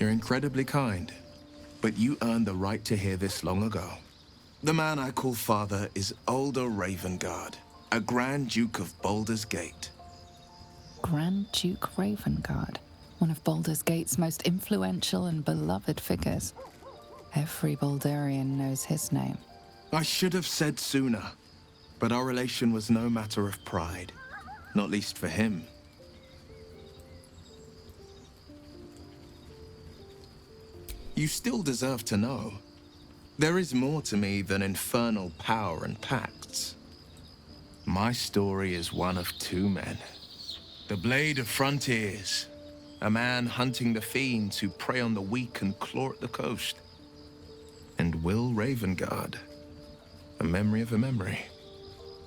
You're incredibly kind, but you earned the right to hear this long ago. The man I call father is Older Ravengard, a Grand Duke of Baldur's Gate. Grand Duke Ravengard, one of Baldur's Gate's most influential and beloved figures. Every Baldurian knows his name. I should have said sooner, but our relation was no matter of pride, not least for him. You still deserve to know. There is more to me than infernal power and pacts. My story is one of two men. The Blade of Frontiers, a man hunting the fiends who prey on the weak and claw at the coast. And Will Ravengard, a memory of a memory,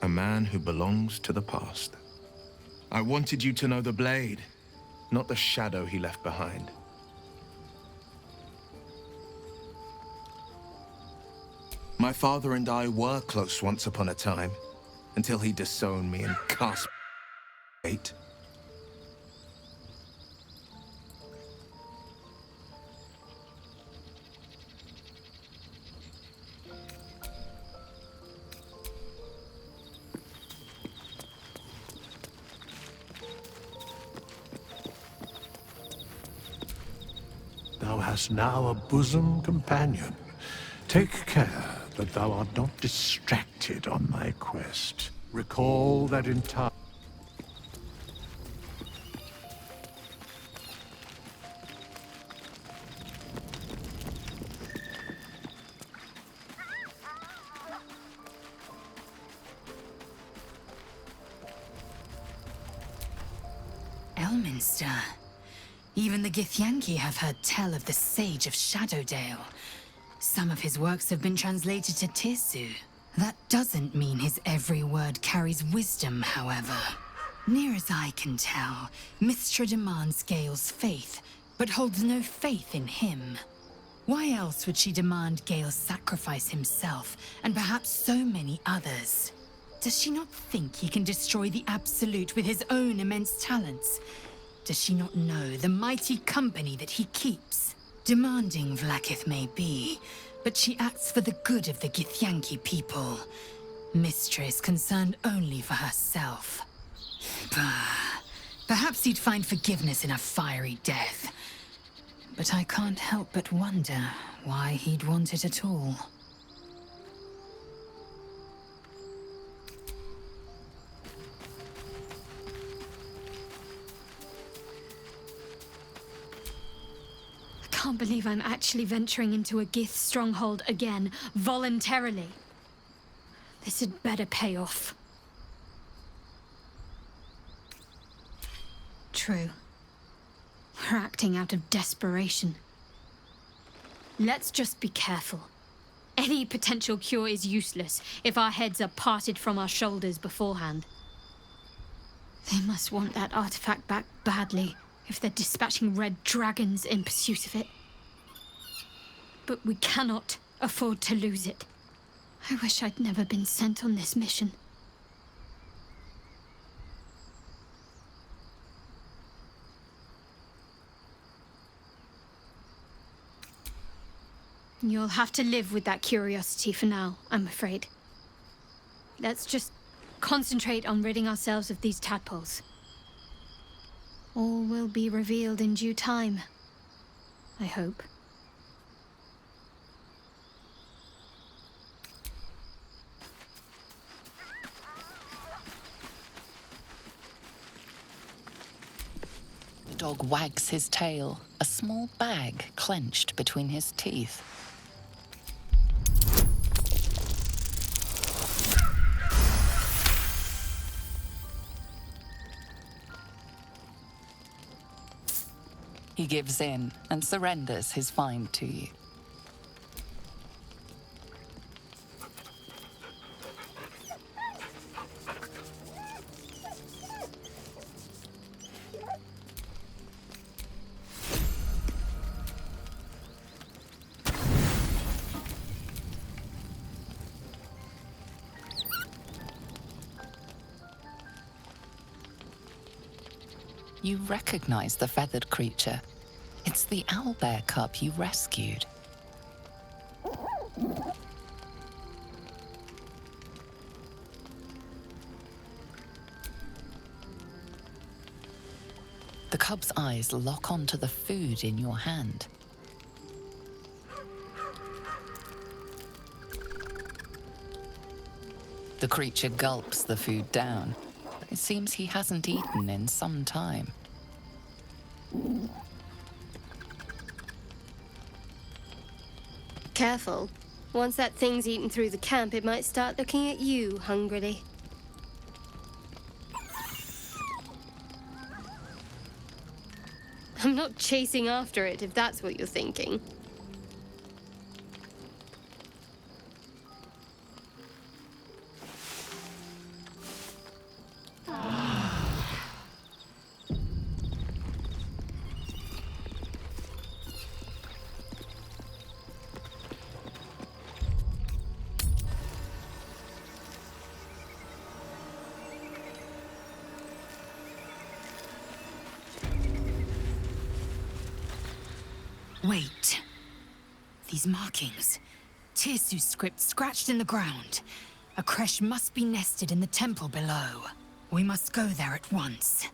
a man who belongs to the past. I wanted you to know the Blade, not the shadow he left behind. My father and I were close once upon a time, until he disowned me and cast fate. Thou hast now a bosom companion. Take care that thou art not distracted on thy quest. Recall that in time... Elminster. Even the Githyanki have heard tell of the Sage of Shadowdale. Some of his works have been translated to Tirsu. That doesn't mean his every word carries wisdom, however. Near as I can tell, Mystra demands Gale's faith, but holds no faith in him. Why else would she demand Gale sacrifice himself, and perhaps so many others? Does she not think he can destroy the Absolute with his own immense talents? Does she not know the mighty company that he keeps? Demanding Vlaakith may be, but she acts for the good of the Githyanki people. Mystra is concerned only for herself. Perhaps he'd find forgiveness in a fiery death. But I can't help but wonder why he'd want it at all. I can't believe I'm actually venturing into a Gith stronghold again, voluntarily. This had better pay off. True. We're acting out of desperation. Let's just be careful. Any potential cure is useless if our heads are parted from our shoulders beforehand. They must want that artifact back badly if they're dispatching red dragons in pursuit of it. But we cannot afford to lose it. I wish I'd never been sent on this mission. You'll have to live with that curiosity for now, I'm afraid. Let's just concentrate on ridding ourselves of these tadpoles. All will be revealed in due time, I hope. The dog wags his tail, a small bag clenched between his teeth. He gives in and surrenders his find to you. You recognize the feathered creature. It It's the owlbear cub you rescued. The cub's eyes lock onto the food in your hand. The creature gulps the food down. It seems he hasn't eaten in some time. Careful. Once that thing's eaten through the camp, it might start looking at you hungrily. I'm not chasing after it, if that's what you're thinking. Wait. These markings. Tirsu's script scratched in the ground. A creche must be nested in the temple below. We must go there at once.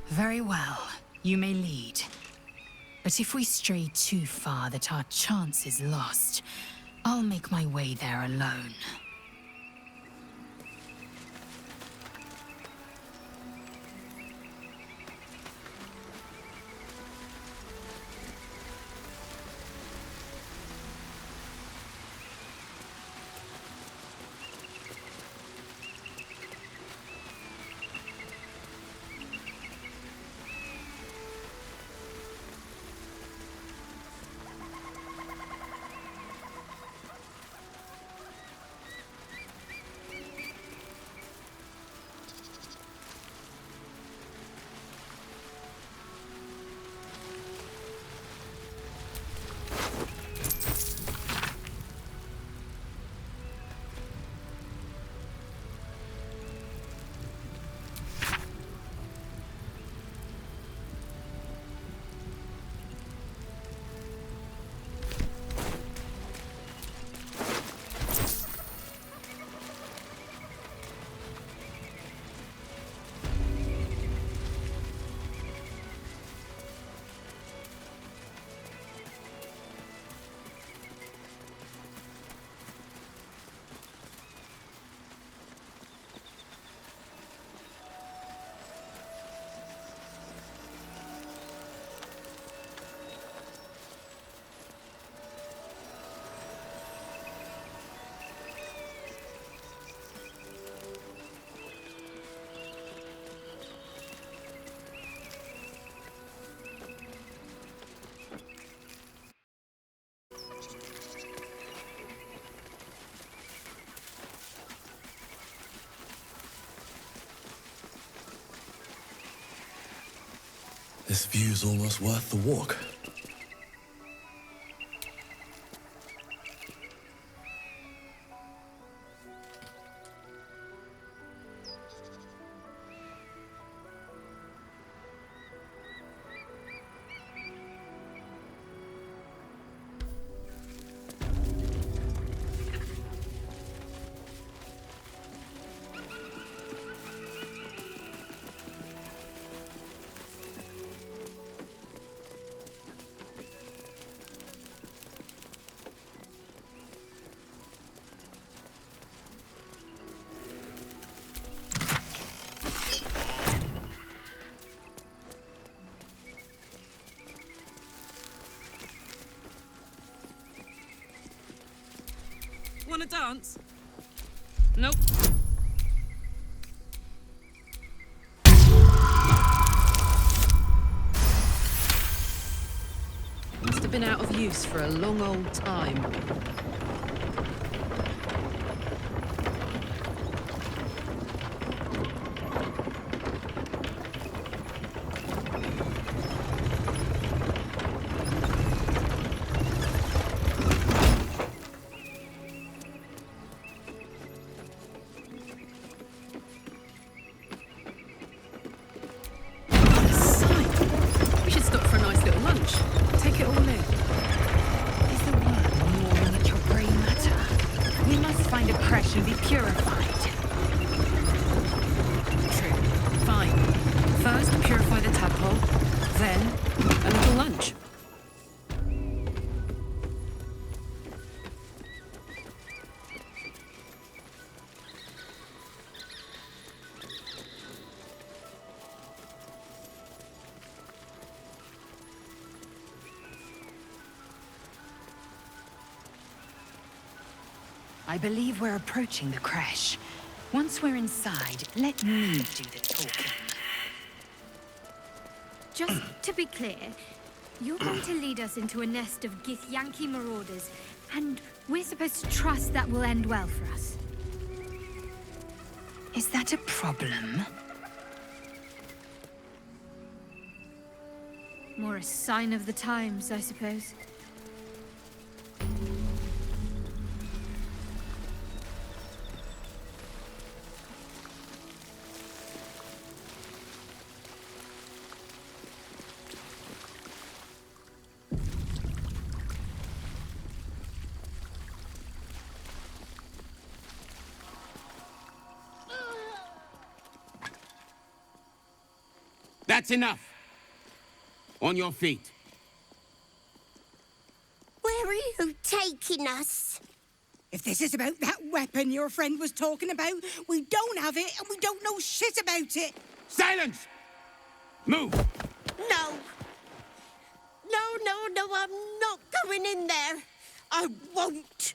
Very well. You may lead. But if we stray too far that our chance is lost, I'll make my way there alone. This view's almost worth the walk. Want to dance? Nope. Must have been out of use for a long old time. find a creche and be purified. True. Fine. First, purify the tadpole. Then, a little lunch. I believe we're approaching the creche. Once we're inside, let me do the talking. Just to be clear, you're going to lead us into a nest of Githyanki marauders, and we're supposed to trust that will end well for us. Is that a problem? More a sign of the times, I suppose. That's enough! On your feet. Where are you taking us? If this is about that weapon your friend was talking about, we don't have it and we don't know shit about it. Silence! Move! No. No, I'm not going in there. I won't.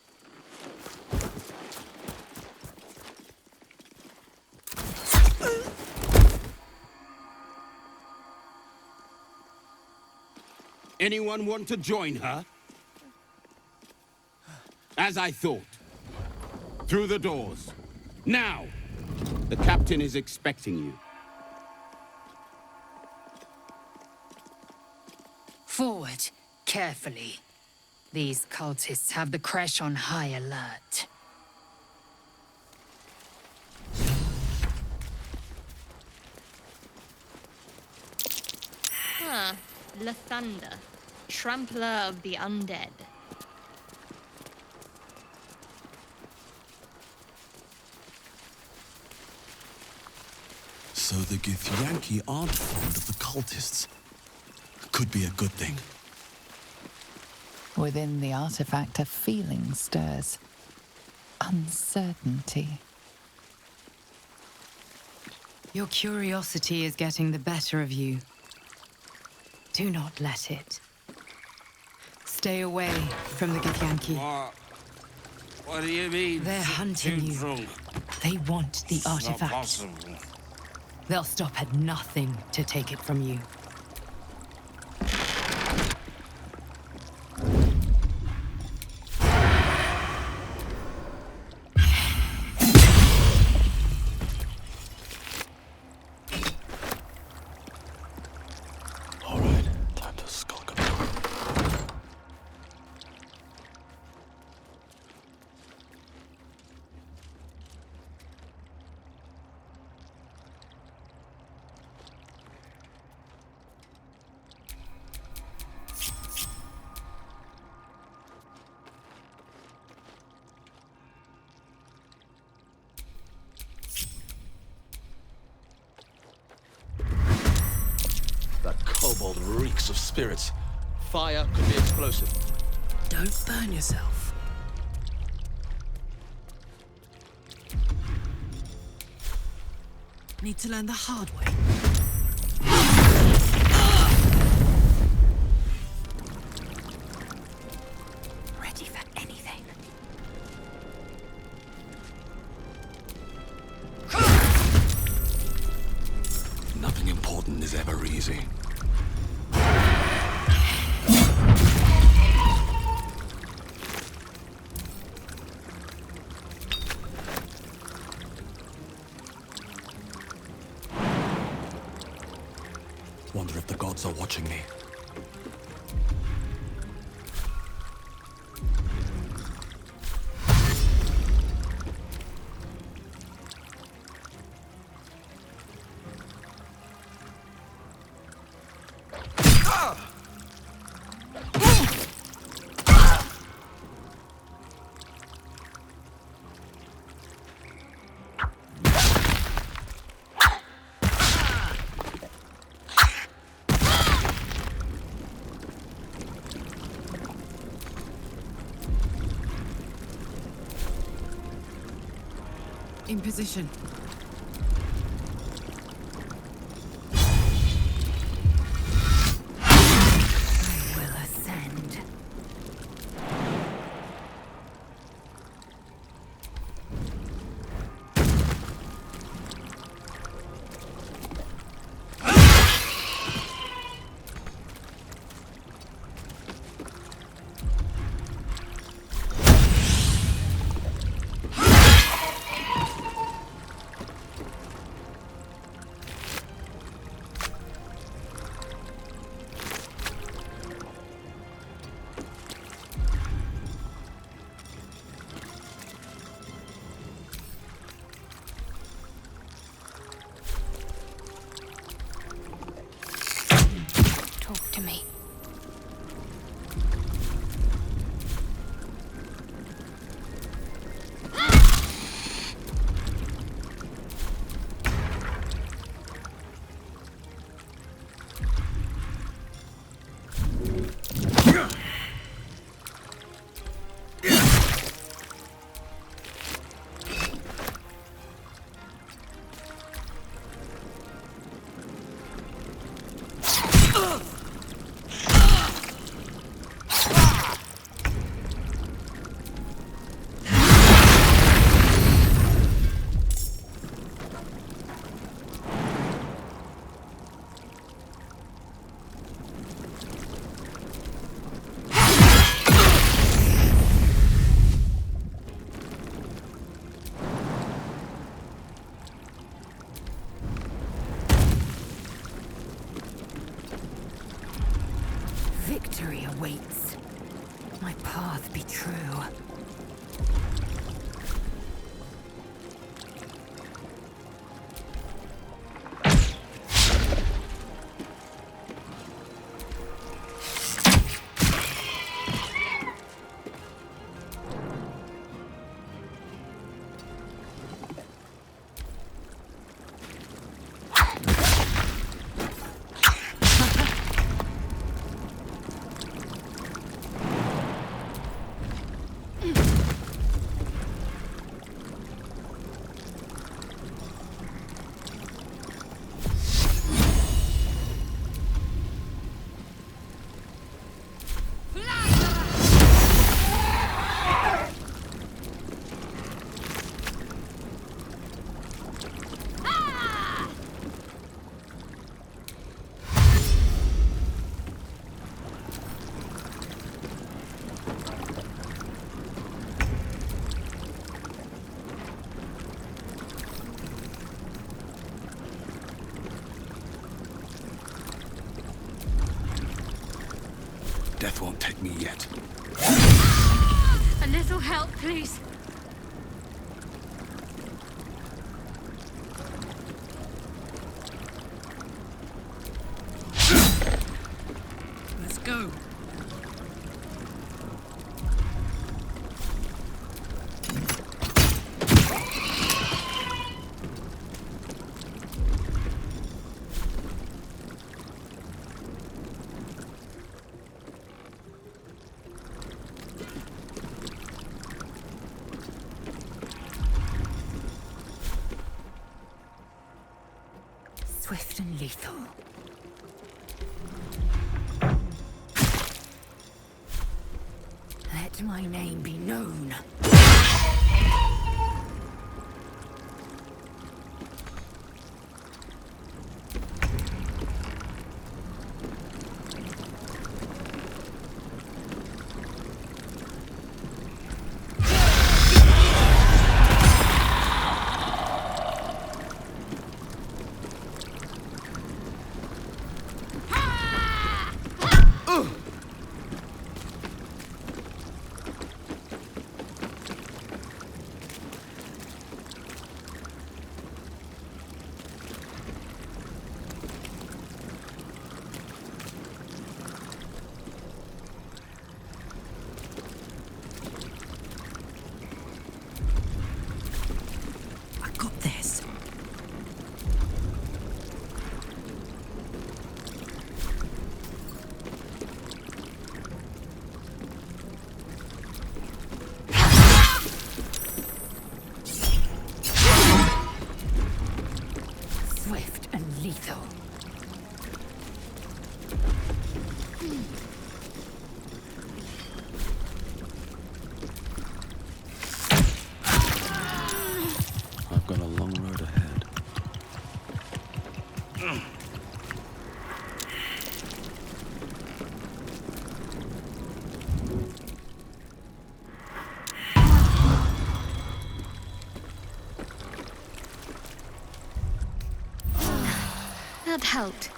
Anyone want to join her? As I thought. Through the doors. Now! The captain is expecting you. Forward, carefully. These cultists have the creche on high alert. Lathandar, trampler of the undead. So the Githyanki aren't fond of the cultists. Could be a good thing. Within the artifact, a feeling stirs. Uncertainty. Your curiosity is getting the better of you. Do not let it. Stay away from the Githyanki. What do you mean? They're hunting you. Drunk? They want the artifact. Possible. They'll stop at nothing to take it from you. Kobold reeks of spirits. Fire could be explosive. Don't burn yourself. Need to learn the hard way. Ready for anything. Nothing important is ever easy. Wonder if the gods are watching me. In position. I will ascend. Talk to me. Victory awaits. My path be true. Death won't take me yet. A little help, please. Let's go. Swift and lethal. Let my name be known. that helped.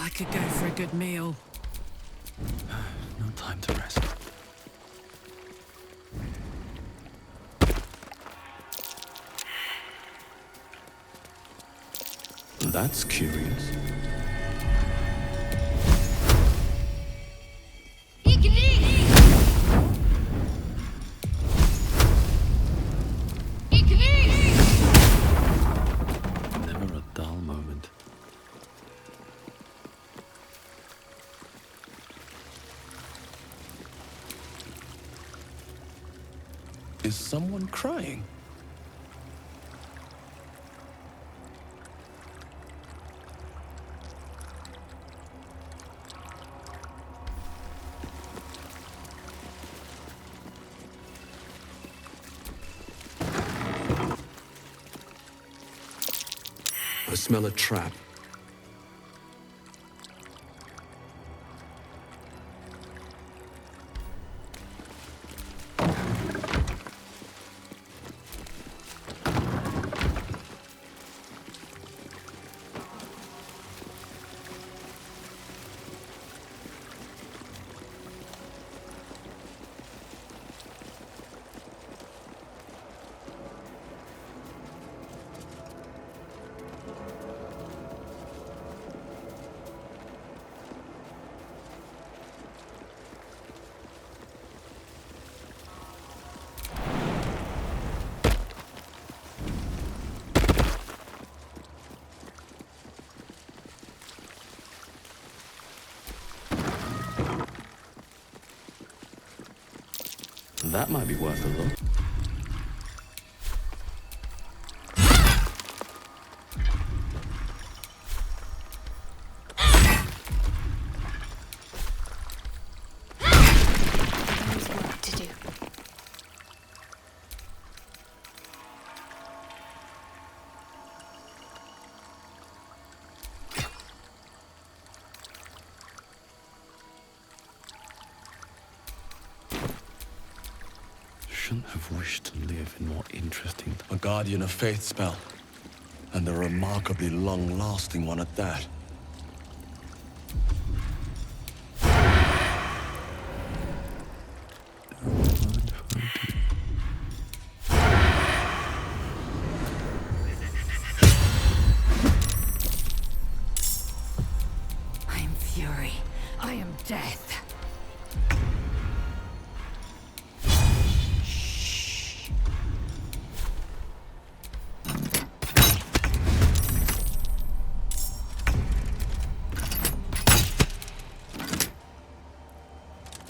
I could go for a good meal. No time to rest. That's curious. Never a dull moment. Is someone crying? I smell a trap. That might be worth a look. There's work to do. Shouldn't have wished to live in more interesting. A Guardian of Faith spell. And a remarkably long-lasting one at that. I am fury. I am death.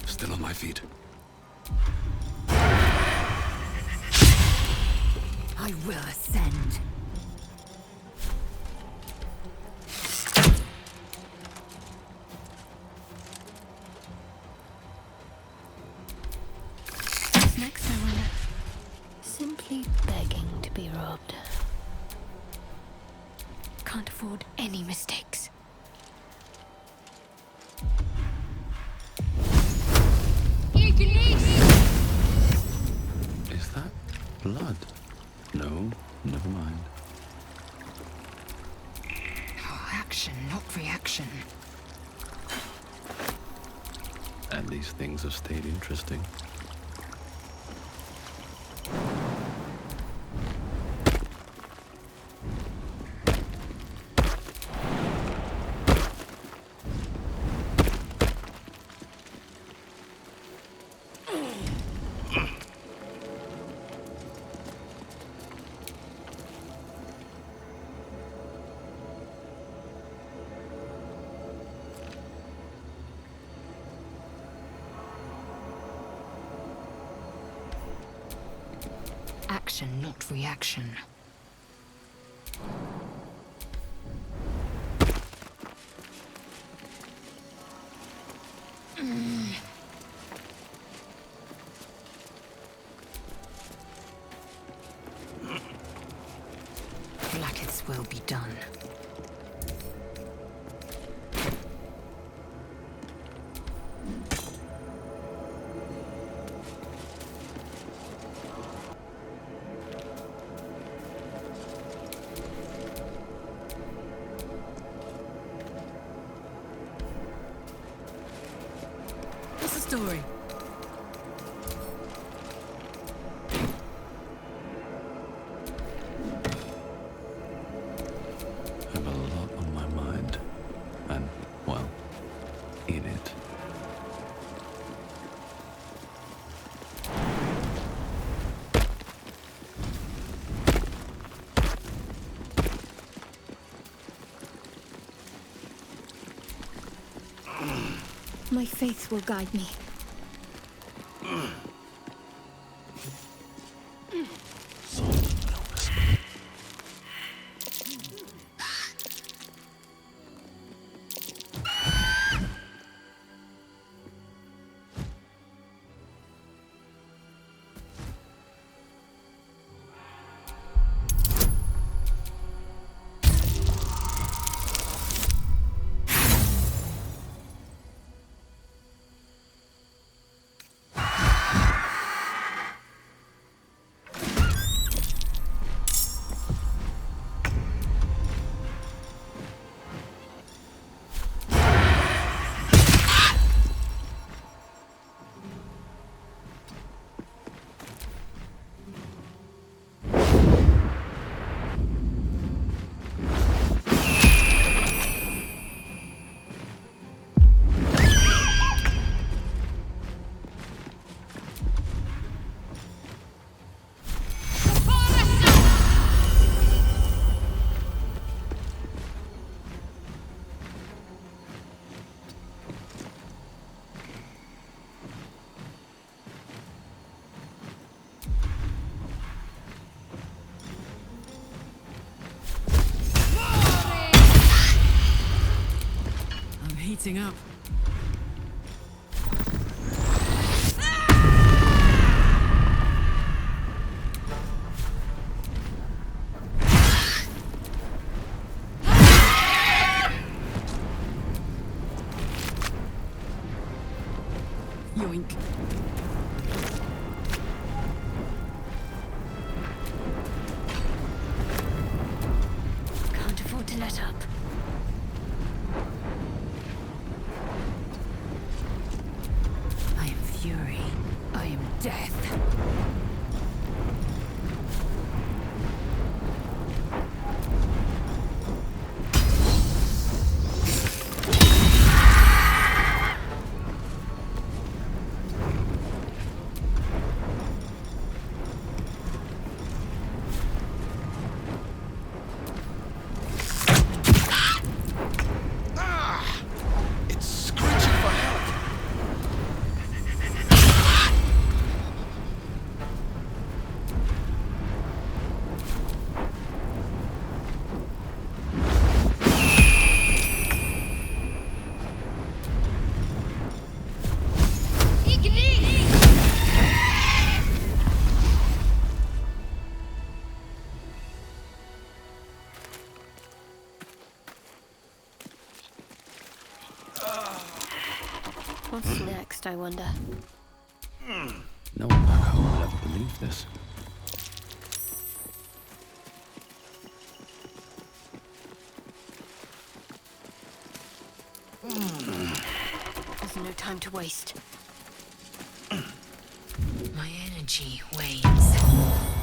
Still on my feet. I will ascend. What's next, I wonder? Simply begging to be robbed. Can't afford any mistakes. blood. No, never mind. Oh, action, not reaction. At least things have stayed interesting. Action, not reaction. Blacketh's will be done. What's the story? I have a lot on my mind. And, well, in it. My faith will guide me. Heating up. Yoink. Can't afford to let up. I am fury. I am death. It's screeching for help. What's next, I wonder? No one back home will ever believe this. time to waste. My energy wanes.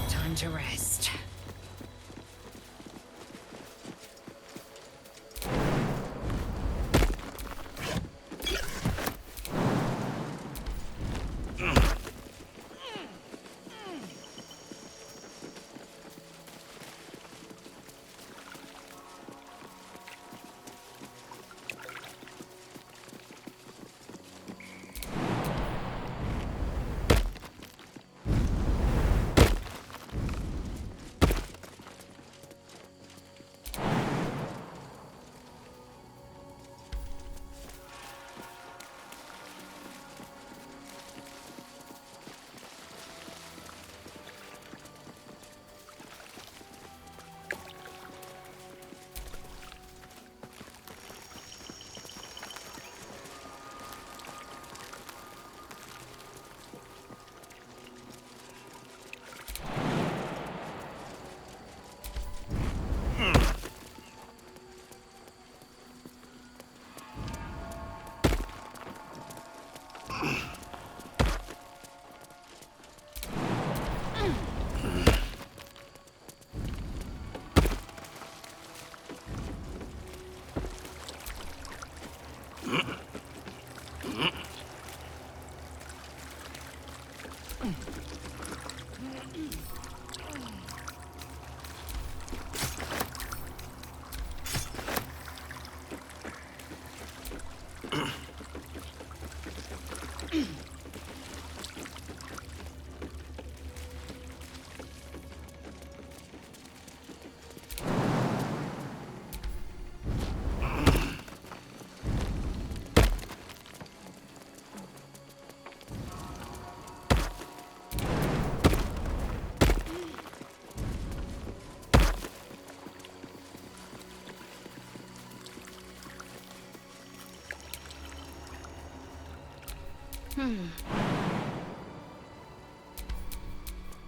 Time to rest.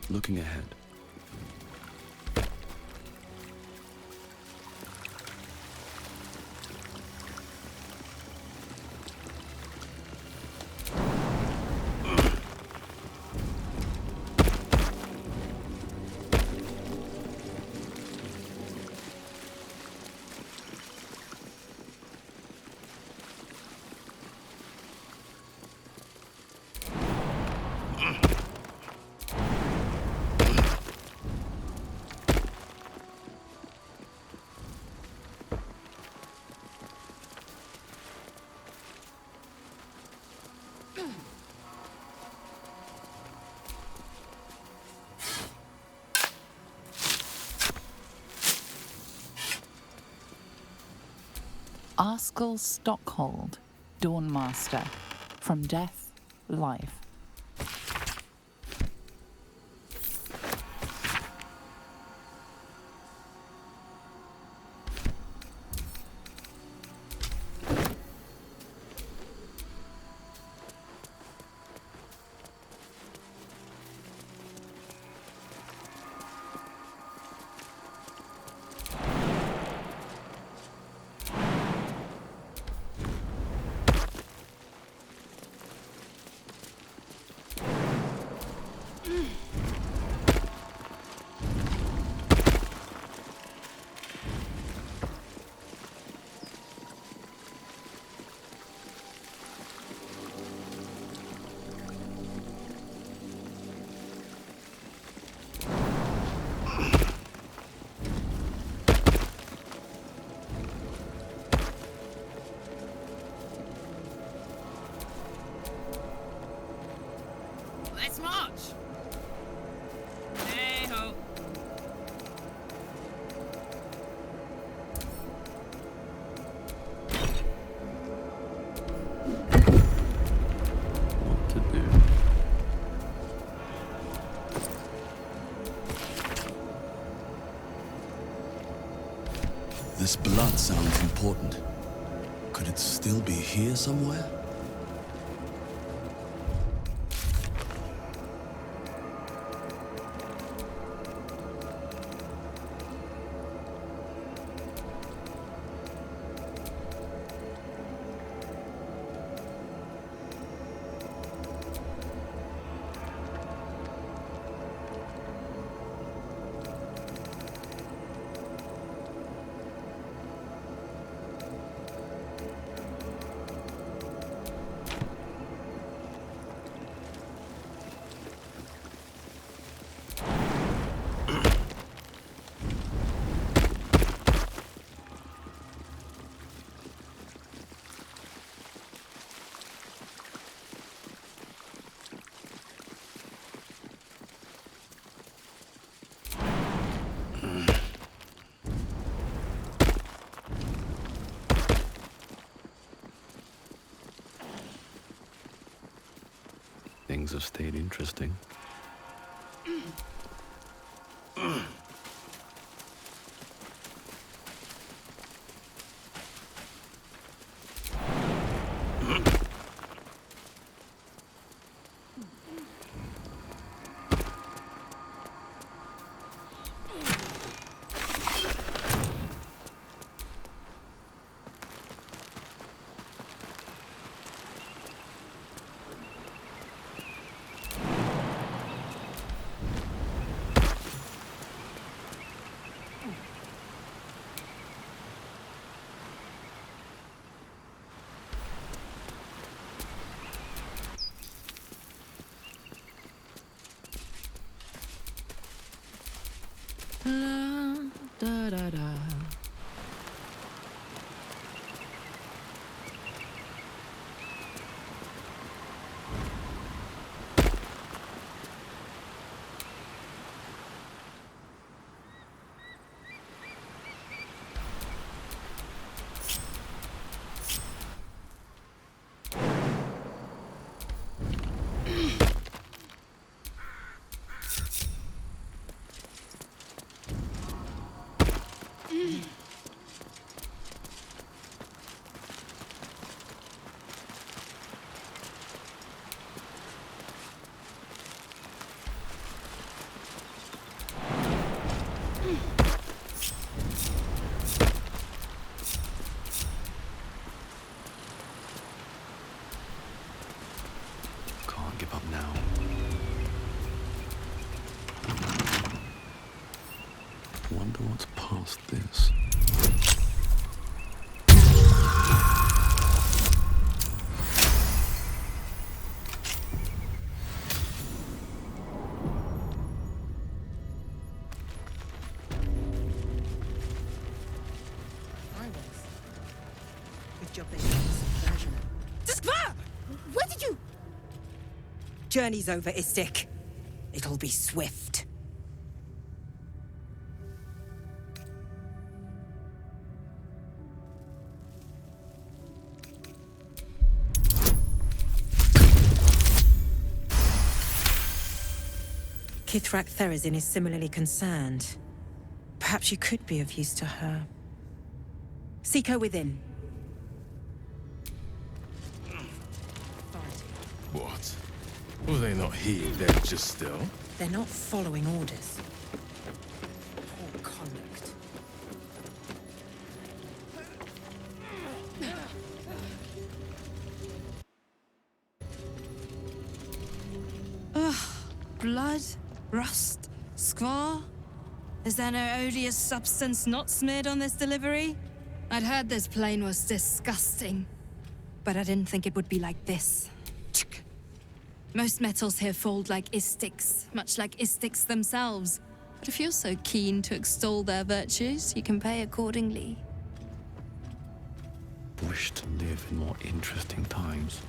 Looking ahead. Arskel Stockhold, Dawnmaster. From death, life. Let's march! Hey-ho! What to do? This blood sounds important. Could it still be here somewhere? things have stayed interesting. Da da da. Can't give up now. Wonder what's past this. Good job they found some version of. Skvar! Where did you? Journey's over, Istik. It'll be swift. Kithrak Therazin is similarly concerned. Perhaps you could be of use to her. Seek her within. What? Will they not heed their just still? They're not following orders. Poor conduct. Ugh. Blood? Rust? Skvar? Is there no odious substance not smeared on this delivery? I'd heard this plane was disgusting, but I didn't think it would be like this. Most metals here fold like Istiks, much like Istiks themselves. But if you're so keen to extol their virtues, you can pay accordingly. Wish to live in more interesting times.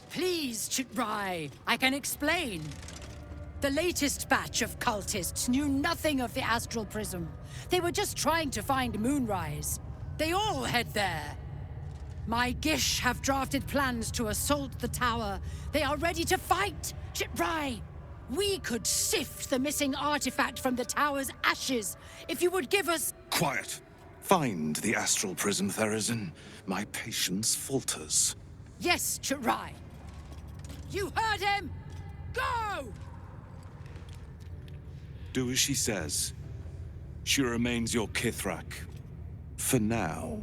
Please, Chitrai, I can explain. The latest batch of cultists knew nothing of the astral prism. They were just trying to find Moonrise. They all head there. My Gish have drafted plans to assault the tower. They are ready to fight, Chitrai. We could sift the missing artifact from the tower's ashes if you would give us... Quiet. Find the astral prism, Therazin. My patience falters. Yes, Chitrai. You heard him! Go! Do as she says. She remains your Kithrak. For now.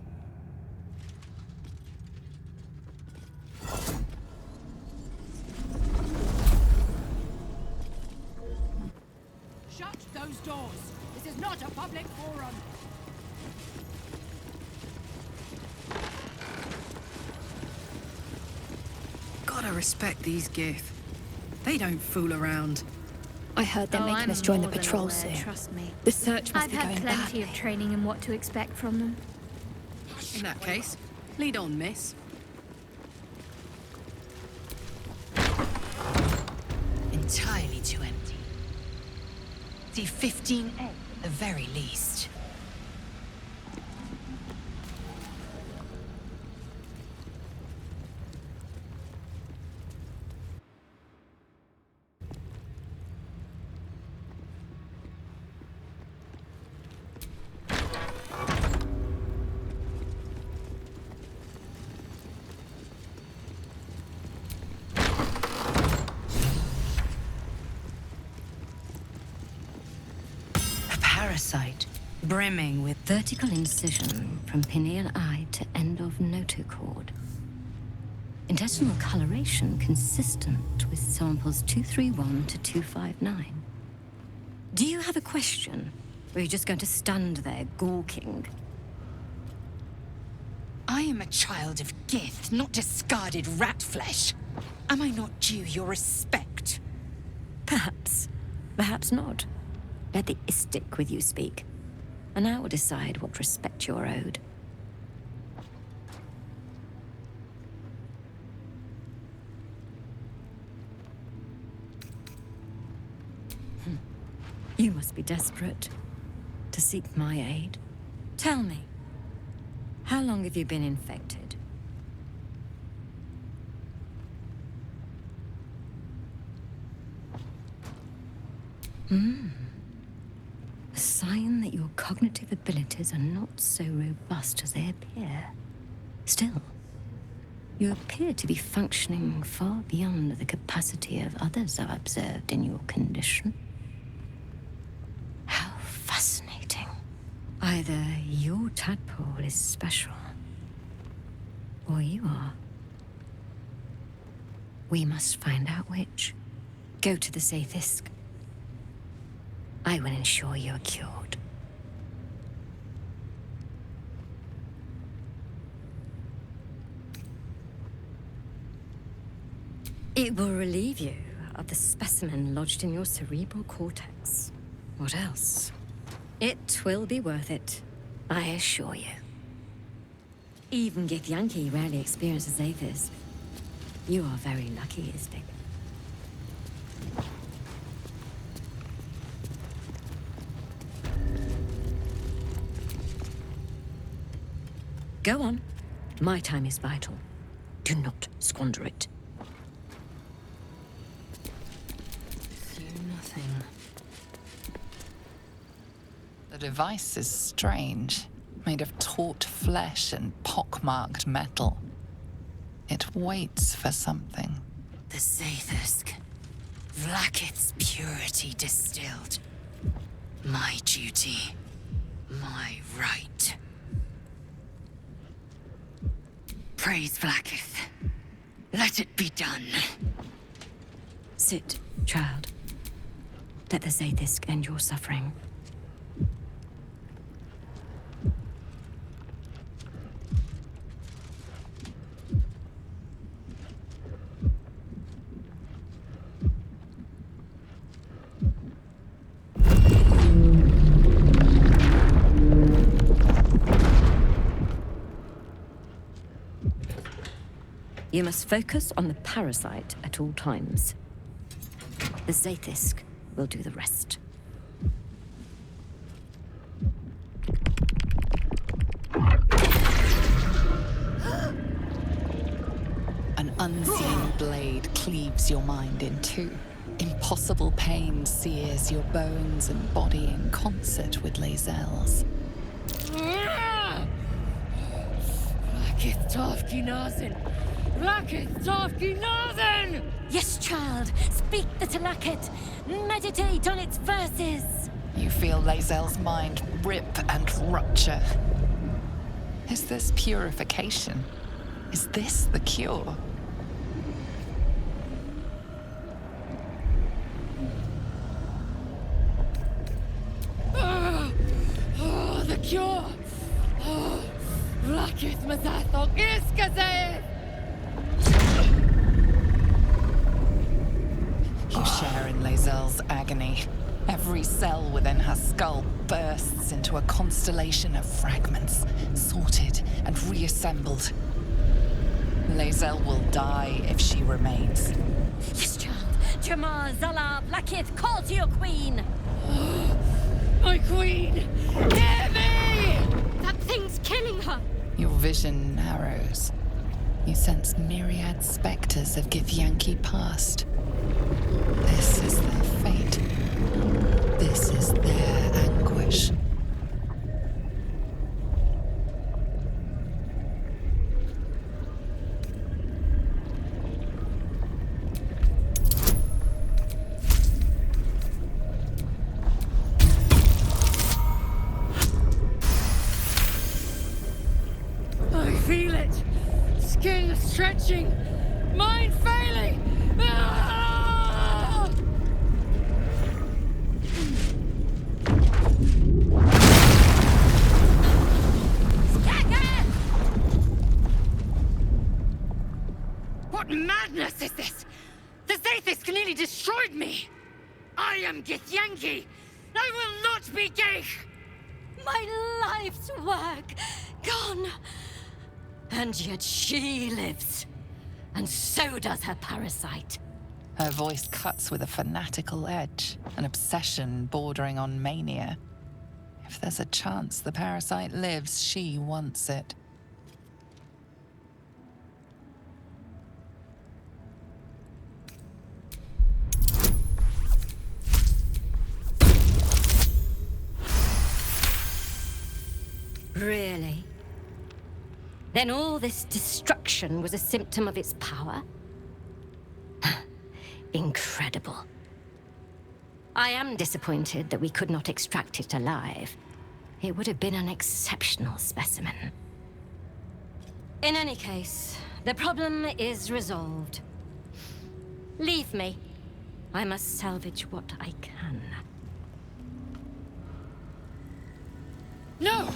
Shut those doors. This is not a public forum. Gotta respect these Gith. They don't fool around. I heard they're making us join the patrol soon. Trust me. The search must I've be had going plenty badly. of training in what to expect from them. In that case, lead on, miss. entirely too empty. See 15 eggs at the very least. Parasite, brimming with vertical incision from pineal eye to end of notochord. Intestinal coloration consistent with samples 231 to 259. Do you have a question? Or are you just going to stand there gawking? I am a child of Gith, not discarded rat flesh. Am I not due your respect? Perhaps. Perhaps not. Let the Istik with you speak, and I will decide what respect you're owed. You must be desperate to seek my aid. Tell me, how long have you been infected? A sign that your cognitive abilities are not so robust as they appear. Still, you appear to be functioning far beyond the capacity of others I've observed in your condition. How fascinating. Either your tadpole is special, or you are. We must find out which. Go to the Sathisk. I will ensure you're cured. It will relieve you of the specimen lodged in your cerebral cortex. What else? It will be worth it, I assure you. Even Githyanki rarely experiences Athis. You are very lucky, Istik. Go on. My time is vital. Do not squander it. See nothing. The device is strange, made of taut flesh and pockmarked metal. It waits for something. The Zathusk. Vlaakith's purity distilled. My duty. My right. Praise Vlaakith. Let it be done. Sit, child. Let the Zathisk end your suffering. You must focus on the parasite at all times. The Zathisk will do the rest. An unseen blade cleaves your mind in two. Impossible pain sears your bones and body in concert with Lae'zel's. Vlaakith Tavki Nazin! Vlaakith Tavki Nazin! Yes, child. Speak the Talakit. Meditate on its verses. You feel Lae'zel's mind rip and rupture. Is this purification? Is this the cure? The cure! Vlaakith Mazathok Iskazeth! You share in Lae'zel's agony. Every cell within her skull bursts into a constellation of fragments, sorted and reassembled. Lae'zel will die if she remains. Yes, child. Tumar Zala Blakith, call to your queen! My queen! Hear me! That thing's killing her! Your vision narrows. You sense myriad specters of Githyanki past. This is their fate. This is their anguish. I feel it! Skin stretching! Mind failing! Ah! What madness is this? The Zaithis nearly destroyed me! I am Githyanki! I will not be Geich! My life's work gone. And yet she lives. And so does her parasite. Her voice cuts with a fanatical edge, an obsession bordering on mania. If there's a chance the parasite lives, she wants it. Really? Then all this destruction was a symptom of its power? Incredible. I am disappointed that we could not extract it alive. It would have been an exceptional specimen. In any case, the problem is resolved. Leave me. I must salvage what I can. No!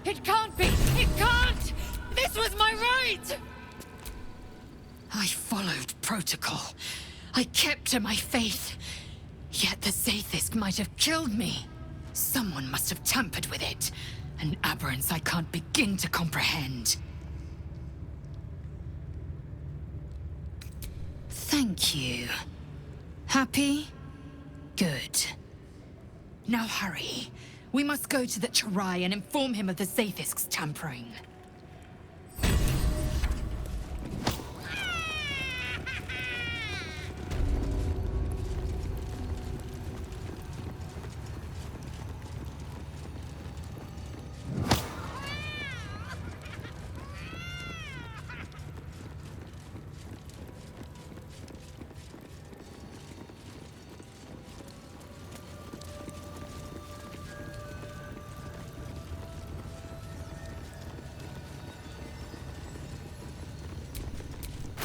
It can't be! It can't! This was my right! I followed protocol. I kept to my faith. Yet the Zaithis might have killed me. Someone must have tampered with it. An aberrance I can't begin to comprehend. Thank you. Happy? Good. Now hurry. We must go to the Chirai and inform him of the Zaithisk's tampering.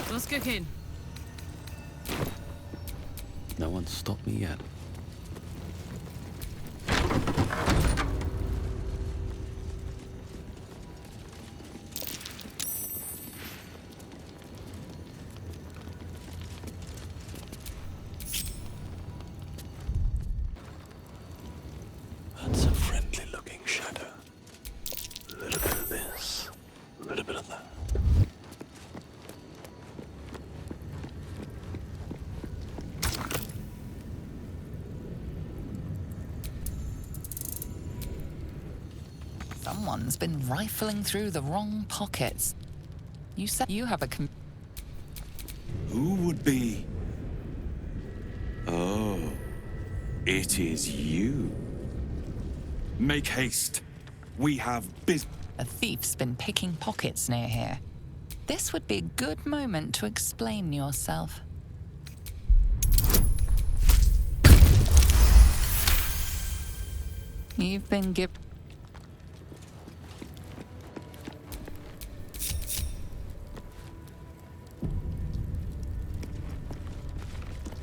What's cooking? No one's stopped me yet. That's a friendly-looking shadow. A little bit of this, a little bit of that. Someone's been rifling through the wrong pockets. You said you have a Who would be? Oh, it is you. Make haste. We have A thief's been picking pockets near here. This would be a good moment to explain yourself. You've been given